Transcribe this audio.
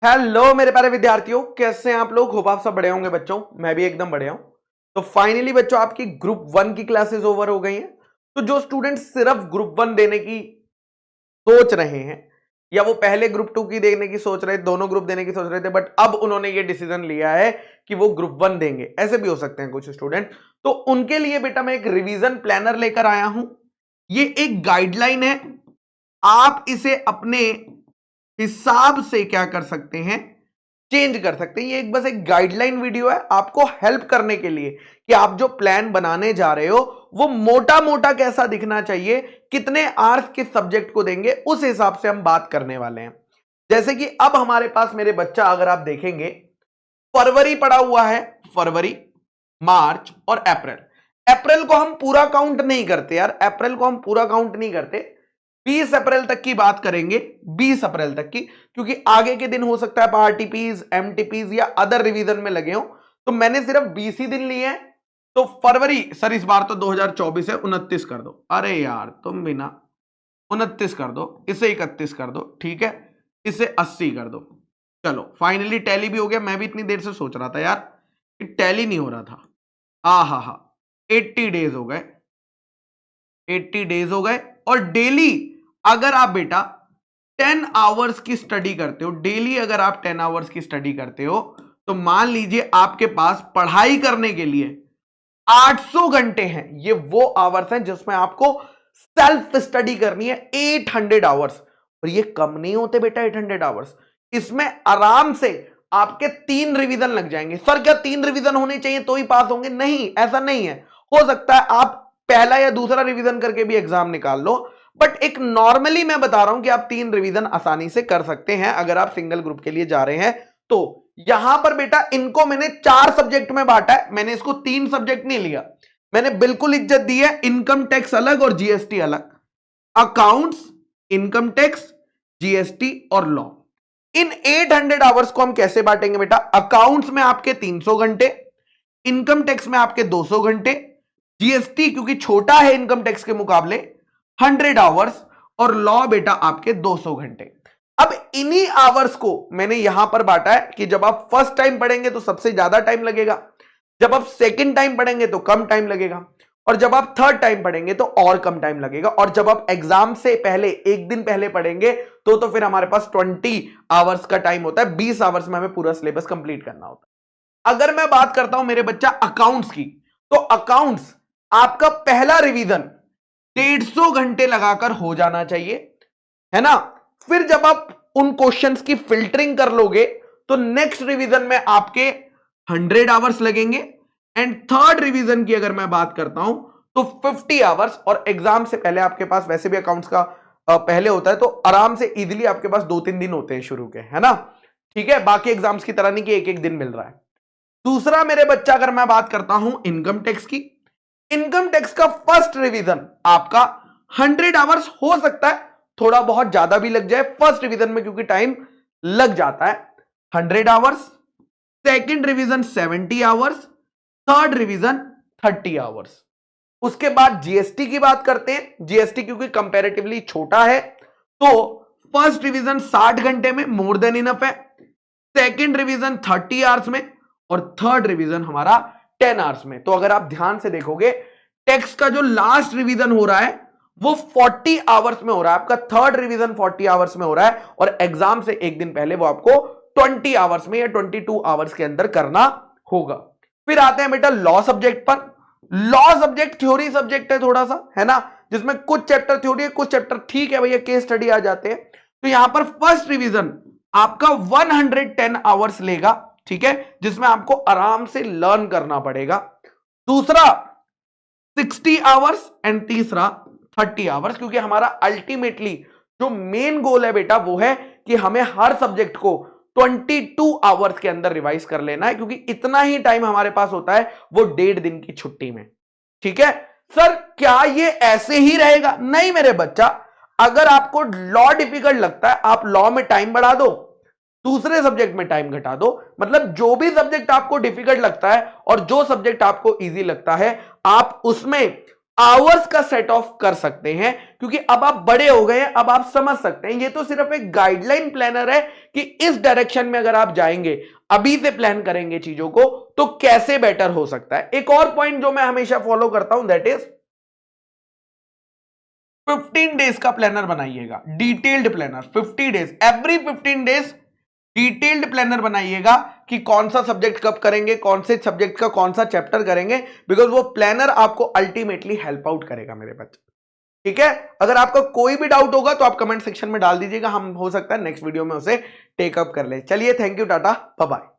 Hello मेरे प्यारे विद्यार्थियों, कैसे हैं आप लोग। होप आप सब बढ़िया होंगे बच्चों। मैं भी एकदम बढ़िया हूं। तो फाइनली बच्चों आपकी ग्रुप वन की क्लासेस ओवर हो गई हैं। तो जो स्टूडेंट सिर्फ ग्रुप वन देने की सोच रहे हैं या वो पहले ग्रुप टू की देने की सोच रहे थे, दोनों ग्रुप देने की सोच रहे थे, बट अब उन्होंने ये डिसीजन लिया है कि वो ग्रुप वन देंगे, ऐसे भी हो सकते हैं कुछ स्टूडेंट। तो उनके लिए बेटा मैं एक रिवीजन प्लानर लेकर आया हूं। ये एक गाइडलाइन है, आप इसे अपने हिसाब से क्या कर सकते हैं, चेंज कर सकते हैं। ये एक बस एक गाइडलाइन वीडियो है आपको हेल्प करने के लिए कि आप जो प्लान बनाने जा रहे हो वो मोटा मोटा कैसा दिखना चाहिए, कितने आवर्स किस सब्जेक्ट को देंगे, उस हिसाब से हम बात करने वाले हैं। जैसे कि अब हमारे पास मेरे बच्चा अगर आप देखेंगे फरवरी पड़ा हुआ है, फरवरी, मार्च और अप्रैल। अप्रैल को हम पूरा काउंट नहीं करते यार, अप्रैल को हम पूरा काउंट नहीं करते। 20 अप्रैल तक की बात करेंगे, 20 अप्रैल तक की, क्योंकि आगे के दिन हो सकता है आरटीपीज, एमटीपीज या अदर रिवीजन में लगे हो। तो मैंने सिर्फ 20 ही दिन लिए हैं। तो फरवरी सर इस बार तो 2024 है, 29 कर दो। अरे यार तुम भी ना, 29 कर दो, इसे 31 कर दो, ठीक है, इसे 80 कर दो। चलो फाइनली टैली भी हो गया। मैं भी इतनी देर से सोच रहा था यार कि टैली नहीं हो रहा था। हा 80 डेज हो गए, 80 डेज हो गए। और डेली अगर आप बेटा 10 आवर्स की स्टडी करते हो, डेली अगर आप 10 आवर्स की स्टडी करते हो, तो मान लीजिए आपके पास पढ़ाई करने के लिए 800 घंटे हैं। ये वो आवर्स हैं जिसमें आपको सेल्फ स्टडी करनी है, 800 आवर्स। और ये कम नहीं होते बेटा 800 आवर्स। इसमें आराम से आपके 3 रिवीजन लग जाएंगे। सर क्या 3 रिवीजन होने चाहिए तो ही पास होंगे? नहीं, ऐसा नहीं है। हो सकता है आप पहला या दूसरा रिवीजन करके भी एग्जाम निकाल लो, बट एक नॉर्मली मैं बता रहा हूं कि आप 3 रिवीजन आसानी से कर सकते हैं अगर आप सिंगल ग्रुप के लिए जा रहे हैं। तो यहां पर बेटा इनको मैंने 4 सब्जेक्ट में बांटा है, मैंने इसको 3 सब्जेक्ट नहीं लिया। मैंने बिल्कुल इज्जत दी है, इनकम टैक्स अलग और जीएसटी अलग, अकाउंट्स, इनकम टैक्स, जीएसटी और लॉ। इन 800 आवर्स को हम कैसे बांटेंगे बेटा? अकाउंट्स में आपके 300 घंटे, इनकम टैक्स में आपके 200 घंटे, जीएसटी क्योंकि छोटा है इनकम टैक्स के मुकाबले 100 आवर्स, और लॉ बेटा आपके 200 घंटे। अब इन्हीं आवर्स को मैंने यहां पर बांटा है कि जब आप फर्स्ट टाइम पढ़ेंगे तो सबसे ज्यादा टाइम लगेगा, जब आप सेकंड टाइम पढ़ेंगे तो कम टाइम लगेगा, और जब आप थर्ड टाइम पढ़ेंगे तो और कम टाइम लगेगा, और जब आप एग्जाम से पहले एक दिन पहले पढ़ेंगे तो फिर हमारे पास 20 आवर्स का टाइम होता है। 20 आवर्स में हमें पूरा सिलेबस कंप्लीट करना होता है। अगर मैं बात करता हूं मेरे बच्चा अकाउंट्स की, तो अकाउंट्स आपका पहला रिवीजन 150 घंटे लगाकर हो जाना चाहिए, है ना। फिर जब आप उन क्वेश्चंस की फिल्टरिंग कर लोगे तो नेक्स्ट रिवीजन में आपके 100 आवर्स लगेंगे। एंड थर्ड रिवीजन की अगर मैं बात करता हूं तो 50 आवर्स, और एग्जाम से पहले आपके पास वैसे भी अकाउंट्स का पहले होता है, तो आराम से इजीली आपके पास 2-3 दिन होते हैं शुरू के, है ना। ठीक है, बाकी एग्जाम्स की तरह नहीं कि एक एक दिन मिल रहा है। दूसरा मेरे बच्चा अगर मैं बात करता हूं इनकम टैक्स की, इनकम टैक्स का फर्स्ट रिवीजन आपका 100 आवर्स हो सकता है, थोड़ा बहुत ज्यादा भी लग जाए फर्स्ट रिवीजन में क्योंकि टाइम लग जाता है। 100 hours, second revision 70 hours, third revision 30 hours. उसके बाद जीएसटी की बात करते हैं। जीएसटी क्योंकि कंपैरेटिवली छोटा है तो फर्स्ट रिवीजन 60 घंटे में मोर देन इनफ है, सेकंड रिवीजन 30 आवर्स में, और थर्ड रिवीजन हमारा 10 आवर्स में। तो अगर आप ध्यान से देखोगे टेक्स्ट का जो लास्ट रिवीजन हो रहा है वो 40 आवर्स में हो रहा है, आपका थर्ड रिवीजन 40 आवर्स में हो रहा है, और एग्जाम से एक दिन पहले वो आपको 20 आवर्स में या 22 आवर्स के अंदर करना होगा। फिर आते हैं बेटा लॉ सब्जेक्ट पर। लॉ सब्जेक्ट थ्योरी सब्जेक्ट है थोड़ा सा, है ना, जिसमें कुछ चैप्टर थ्योरी है, कुछ चैप्टर ठीक है भैया केस स्टडी आ जाते हैं। तो यहां पर फर्स्ट रिवीजन आपका 110 आवर्स लेगा, ठीक है, जिसमें आपको आराम से लर्न करना पड़ेगा। दूसरा 60 आवर्स एंड तीसरा 30 आवर्स, क्योंकि हमारा अल्टीमेटली जो मेन गोल है बेटा वो है कि हमें हर सब्जेक्ट को 22 आवर्स के अंदर रिवाइज कर लेना है, क्योंकि इतना ही टाइम हमारे पास होता है वो 1.5 दिन की छुट्टी में। ठीक है सर, क्या ये ऐसे ही रहेगा? नहीं मेरे बच्चा, अगर आपको लॉ डिफिकल्ट लगता है आप लॉ में टाइम बढ़ा दो, दूसरे सब्जेक्ट में टाइम घटा दो। मतलब जो भी सब्जेक्ट आपको डिफिकल्ट लगता है और जो सब्जेक्ट आपको इजी लगता है आप उसमें आवर्स का सेट ऑफ कर सकते हैं, क्योंकि अब आप बड़े हो गए हैं, अब आप समझ सकते हैं। ये तो सिर्फ एक गाइडलाइन प्लानर है कि इस डायरेक्शन में अगर आप जाएंगे, अभी से प्लान करेंगे चीजों को, तो कैसे बेटर हो सकता है। एक और पॉइंट जो मैं हमेशा फॉलो करता हूं, दैट इज 15 डेज का प्लानर बनाइएगा, detailed planner. 50 days, every 15 days detailed planner बनाइएगा कि कौन सा सब्जेक्ट कब करेंगे, कौन से सब्जेक्ट का कौन सा चैप्टर करेंगे, बिकॉज वो प्लानर आपको अल्टीमेटली हेल्प आउट करेगा मेरे बच्चे। ठीक है, अगर आपका कोई भी डाउट होगा तो आप कमेंट सेक्शन में डाल दीजिएगा, हम हो सकता है नेक्स्ट वीडियो में उसे टेकअप कर ले। चलिए, थैंक यू, टाटा, बाय बाय।